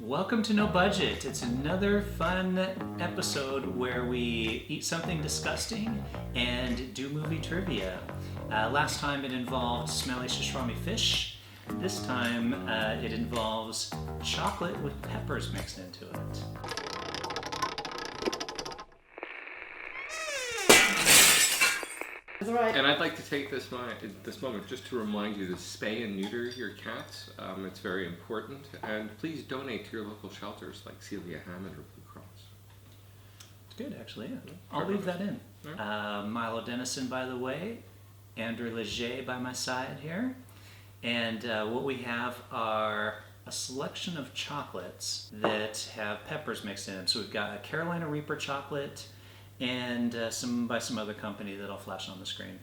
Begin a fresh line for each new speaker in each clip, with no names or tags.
Welcome to No Budget. It's another fun episode where we eat something disgusting and do movie trivia. Last time it involved smelly sashimi fish. This time it involves chocolate with peppers mixed into it.
That's right.
And I'd like to take this moment just to remind you to spay and neuter your cats. It's very important. And please donate to your local shelters like Celia Hammond or Blue Cross.
It's good, actually, yeah. I'll leave that in. Milo Dennison, by the way. Andrew Leger by my side here. And what we have are a selection of chocolates that have peppers mixed in them. So we've got a Carolina Reaper chocolate, and some by some other company that I'll flash on the screen.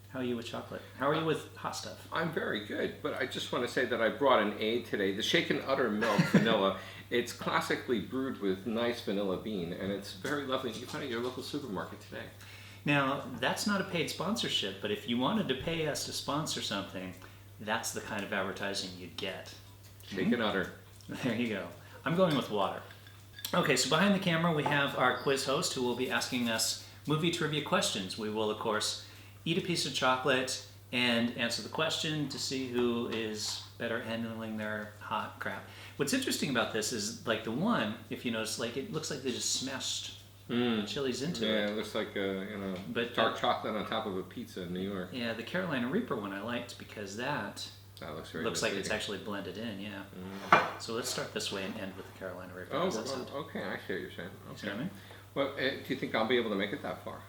How are you with chocolate? How are you with hot stuff?
I'm very good, but I just want to say that I brought an aid today. The Shaken Udder Milk Vanilla. It's classically brewed with nice vanilla bean, and it's very lovely. You can find it at your local supermarket today.
Now, that's not a paid sponsorship, but if you wanted to pay us to sponsor something, that's the kind of advertising you'd get.
Shaken Udder.
There you go. I'm going with water. Okay, so behind the camera we have our quiz host who will be asking us movie trivia questions. We will, of course, eat a piece of chocolate and answer the question to see who is better handling their hot crap. What's interesting about this is, like, the one, if you notice, like, it looks like they just smashed chilies into it.
Yeah, it looks like
But
dark chocolate on top of a pizza in New York.
Yeah, the Carolina Reaper one I liked because that
That looks very
looks like
misleading.
it's actually blended in, yeah. So let's start this way and end with the Carolina Reaper.
Oh,
How's that sound?
okay, I see what you're saying.
See what I mean?
Well, do you think I'll be able to make it that far?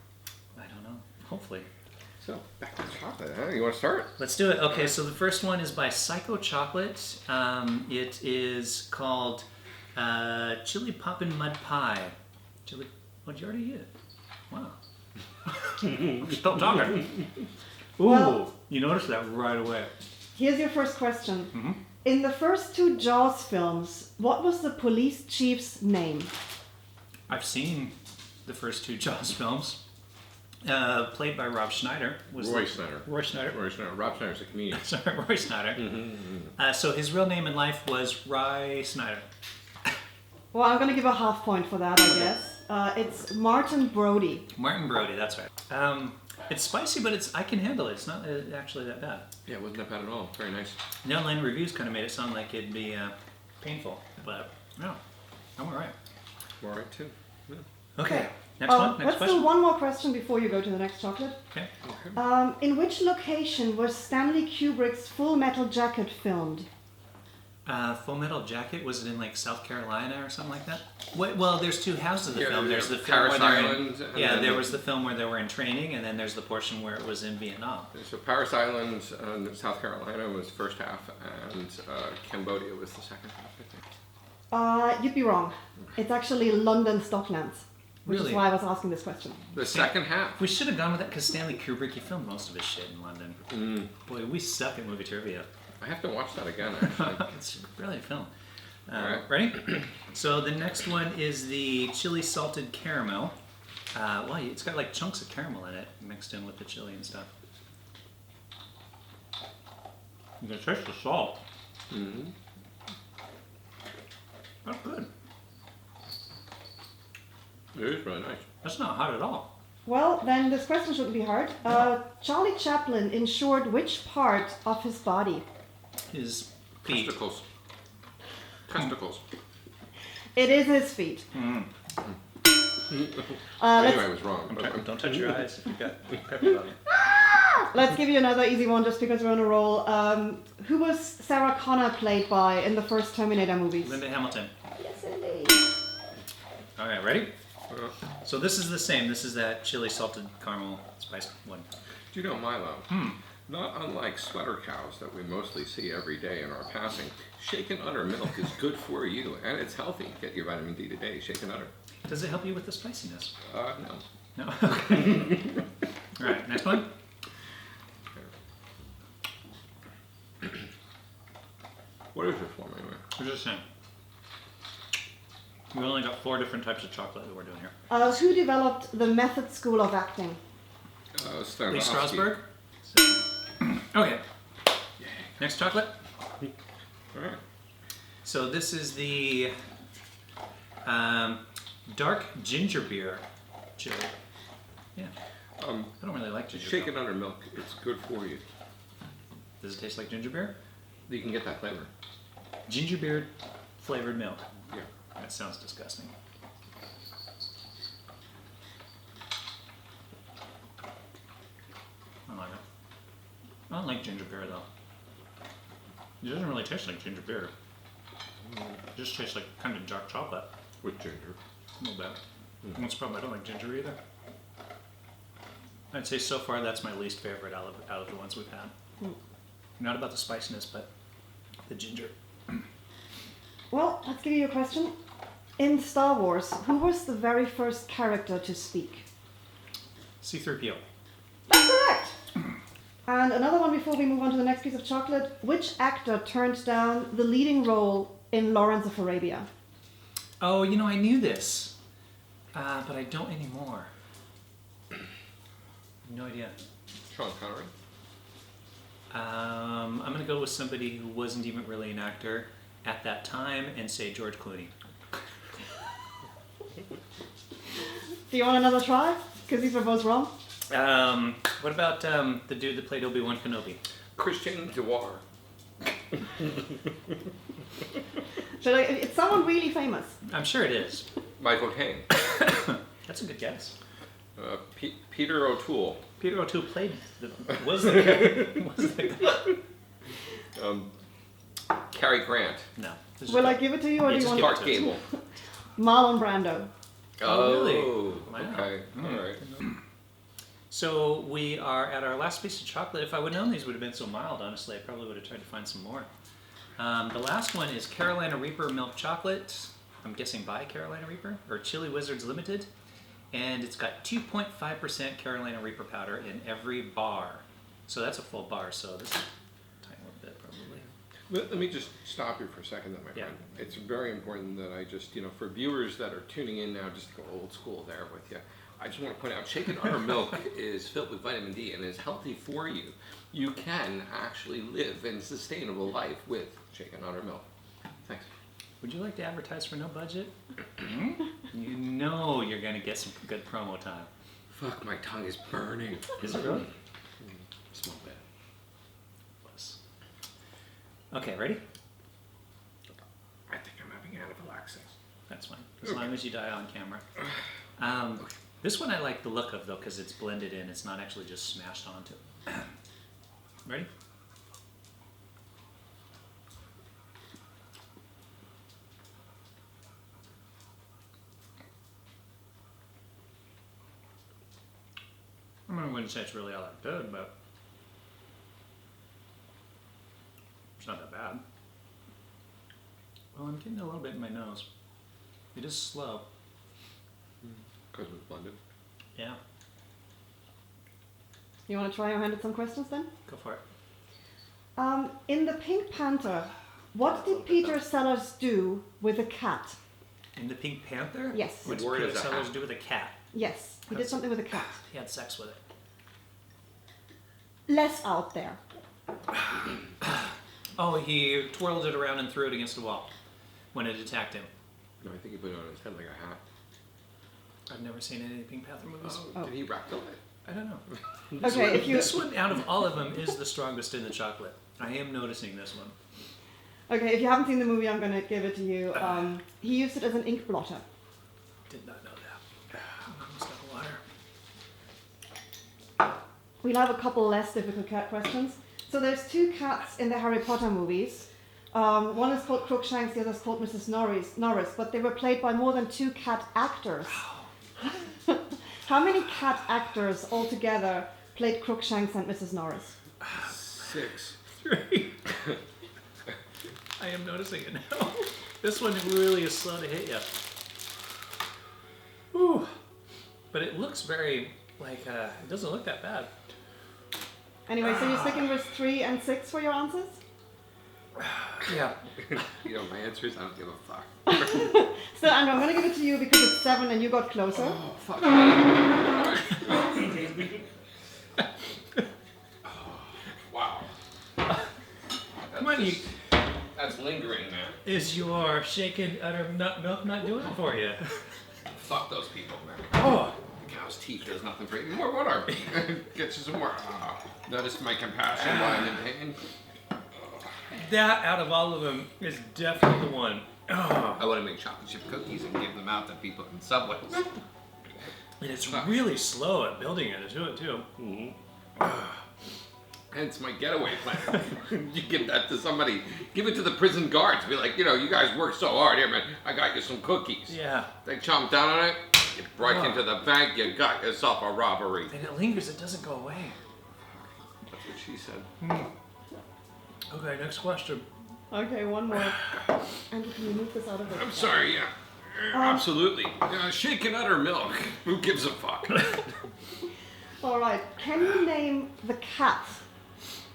I don't know. Hopefully.
So, back to the chocolate, huh? You want to start?
Let's do it. Okay, so the first one is by Psycho Chocolate. It is called Chili Poppin' Mud Pie. Chili. Oh, did you already eat it? Wow. Stop talking. Ooh,
Well-
you noticed that right away.
Here's your first question. In the first two Jaws films, what was the police chief's name?
I've seen the first two Jaws films. Played by Rob Schneider.
Roy Schneider.
Roy Schneider.
Roy Schneider. Rob Schneider's a comedian.
Sorry, Roy Schneider. So his real name in life was Rye Snyder.
Well, I'm going to give a half point for that, I guess. It's Martin Brody.
Martin Brody, that's right. It's spicy, but I can handle it. It's not actually that bad.
Yeah, it wasn't that bad at all. Very nice.
The online reviews kind of made it sound like it'd be painful, but no, I'm all right.
All right, too. Yeah.
Okay, next one. Next
Let's
question.
do one more question before you go to the next chocolate.
Okay.
In which location was Stanley Kubrick's Full Metal Jacket filmed?
Full Metal Jacket, was it in like South Carolina or something like that? Well, there's two halves of the
Yeah,
film. There's the film
Paris
where they're
Island,
in,
and
yeah,
then
there
the-
was the film where they were in training, and then there's the portion where it was in Vietnam.
So Paris Island and South Carolina was the first half, and Cambodia was the second half, I think.
You'd be wrong. It's actually London Stocklands, which
Really?
is why I was asking this question.
The second half?
We should have gone with that because Stanley Kubrick, he filmed most of his shit in London. Boy, we suck at movie trivia.
I have to watch that again, actually.
It's a brilliant film.
Alright.
Ready? So the next one is the chili salted caramel. Wow, it's got like chunks of caramel in it mixed in with the chili and stuff. You can taste the salt. That's good.
It is really nice.
That's not hot at all.
Well, then this question shouldn't be hard. Charlie Chaplin insured which part of his body?
His feet.
Testicles. Testicles.
It is his feet.
I knew I was wrong.
Don't touch your eyes if you've got pepper on you.
Let's give you another easy one just because we're on a roll. Who was Sarah Connor played by in the first Terminator movies?
Linda Hamilton.
Yes, indeed.
All right, ready? So this is the same. This is that chili salted caramel spiced one.
Do you know Milo? Not unlike sweater cows that we mostly see every day in our passing, Shaken Udder milk is good for you, and it's healthy. Get your vitamin D today, Shaken Udder.
Does it help you with the spiciness?
No.
No? Okay. All right, next one.
What is this one, anyway?
We're just saying. We only got 4 different types of chocolate that we're doing here.
Who developed the Method School of Acting?
Lee
Stanislavski.
Strasberg. Okay. Next chocolate.
All right.
So this is the dark ginger beer chili. Yeah. I don't really like ginger.
Shaken under milk. It's good for you.
Does it taste like ginger beer?
You can get that flavor.
Ginger beer flavored milk.
Yeah.
That sounds disgusting. I like it. I don't like ginger beer though. It doesn't really taste like ginger beer. It just tastes like kind of dark chocolate.
With ginger.
A little bit. That's probably I don't like ginger either. I'd say so far that's my least favorite out of the ones we've had. Not about the spiciness, but the ginger.
Well, let's give you a question. In Star Wars, who was the very first character to speak?
C-3PO.
That's correct! And another one before we move on to the next piece of chocolate. Which actor turned down the leading role in Lawrence of Arabia?
Oh, you know, I knew this, but I don't anymore. No idea.
Sean Connery.
I'm going to go with somebody who wasn't even really an actor at that time and say George Clooney.
Do you want another try? Because these were both wrong.
What about the dude that played Obi-Wan Kenobi?
Christian Dewar.
It's someone really famous.
I'm sure it is.
Michael Caine.
That's a good guess.
Peter O'Toole.
Peter O'Toole was the guy.
Cary Grant.
No.
Will I give it to you or do you want
Clark Gable.
Marlon Brando.
Oh, really?
Wow. Okay. All right.
So we are at our last piece of chocolate. If I would have known these would have been so mild, honestly, I probably would have tried to find some more. The last one is Carolina Reaper milk chocolate. I'm guessing by Carolina Reaper or Chili Wizards Limited. And it's got 2.5% Carolina Reaper powder in every bar. So that's a full bar, so this is a tiny little bit probably.
Let me just stop you for a second, then, my friend. It's very important that I just, for viewers that are tuning in now, just to go old school there with you, I just want to point out, shaken udder milk is filled with vitamin D and is healthy for you. You can actually live a sustainable life with shaken udder milk. Thanks.
Would you like to advertise for no budget? You know you're going to get some good promo time.
Fuck, my tongue is burning.
Is it really?
Small bit.
Close. Okay, ready?
I think I'm having anaphylaxis.
That's fine. As long as you die on camera. This one I like the look of, though, because it's blended in. It's not actually just smashed onto. Ready? I wouldn't say it's really all that good, but it's not that bad. Well, I'm getting a little bit in my nose. It is slow.
Because it's blended.
Yeah,
You want to try your hand at some questions then?
go for it.
In the Pink Panther, what did Peter Sellers do with a cat?
In the Pink Panther?
Yes.
What
The word
did
is
Peter
a
Sellers
hat.
do with a cat?
Yes, he did something with a cat.
He had sex with it.
Less out there.
Oh, he twirled it around and threw it against a wall when it attacked him.
No, I think he put it on his head like a hat.
I've never seen any Pink Panther movies.
Oh, did he rectal it?
I don't know.
Okay, if you
This one, out of all of them, is the strongest in the chocolate. I am noticing this one.
okay, if you haven't seen the movie, I'm gonna give it to you. He used it as an ink blotter.
Did not know that. Almost out of water.
We'll have a couple less difficult cat questions. So there's two cats in the Harry Potter movies. One is called Crookshanks, the other is called Mrs. Norris, but they were played by more than 2 cat actors. How many cat actors altogether played Crookshanks and Mrs. Norris?
6.
3. I am noticing it now. This one really is slow to hit you. Ooh. But it looks very, like, it doesn't look that bad.
Anyway, so you're sticking with 3 and 6 for your answers?
Yeah.
My answer is I don't give a fuck.
So Andrew, I'm gonna give it to you because it's 7 and you got closer.
Oh, fuck. Wow.
Come on, you.
That's That's lingering, man.
Is your shaken udder milk not doing it for you?
Fuck those people, man.
Oh,
The cow's teeth does nothing for you. More water. Get you some more. Notice my compassion while I'm in pain.
that out of all of them is definitely the one. Oh.
I want to make chocolate chip cookies and give them out to people in subways.
And it's really slow at building it too.
Hence my getaway plan. You give that to somebody. Give it to the prison guards. Be like, you guys work so hard. Here, man, I got you some cookies.
Yeah.
They chomp down on it. You break into the bank. You got yourself a robbery.
And it lingers. It doesn't go away.
That's what she said.
Okay, next question.
Okay, one more. Andrew, can you move this out of the...
I'm sorry, yeah. Absolutely. Shaken udder milk. Who gives a fuck?
All right. Can you name the cat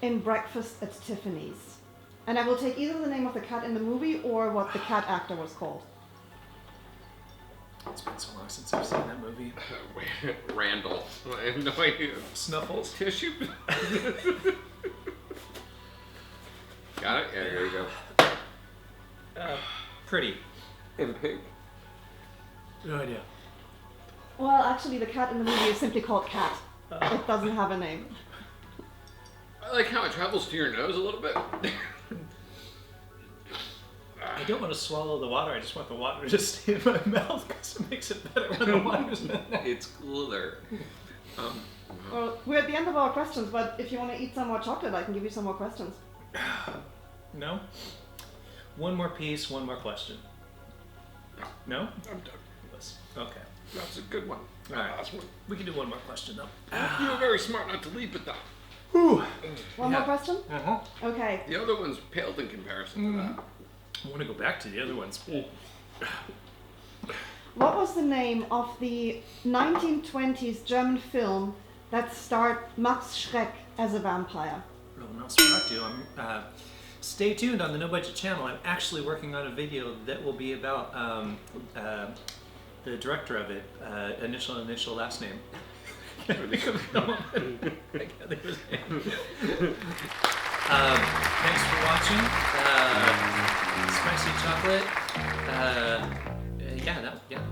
in Breakfast at Tiffany's? And I will take either the name of the cat in the movie or what the cat actor was called.
It's been so long since I've seen that movie.
Randall. I have no idea.
Snuffles.
Tissue. Got it? Yeah, there you go.
Pretty.
Impede.
No idea.
Well, actually, the cat in the movie is simply called Cat. It doesn't have a name.
I like how it travels to your nose a little bit.
I don't want to swallow the water. I just want the water to just stay in my mouth because it makes it better when the water's in there.
It's cooler.
Well, we're at the end of our questions, but if you want to eat some more chocolate, I can give you some more questions.
No? One more piece, one more question. No?
I'm done.
Yes. Okay.
That's a good one.
All right.
Last one.
We can do one more question though.
You were very smart not to leave it though.
Whew.
One more question?
Uh-huh.
Okay.
The other one's paled in comparison to that.
I want to go back to the other ones.
What was the name of the 1920s German film that starred Max Schreck as a vampire?
Well, Nosferatu. Stay tuned on the No Budget channel. I'm actually working on a video that will be about the director of it. Initial, last name. I can't think of his name. Thanks for watching. Spicy chocolate.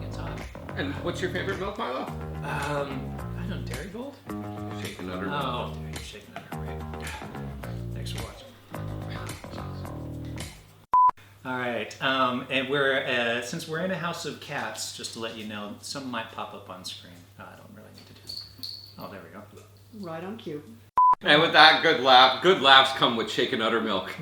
It's hot.
And what's your favorite milk, Milo?
I don't know, Dairy Gold?
Shaken udder.
Oh, you're shaking that right. Thanks for watching. All right, and we're since we're in a house of cats, just to let you know, some might pop up on screen. I don't really need to do. Oh, there we go.
Right on cue.
And with that, good laugh. Good laughs come with shaken udder milk.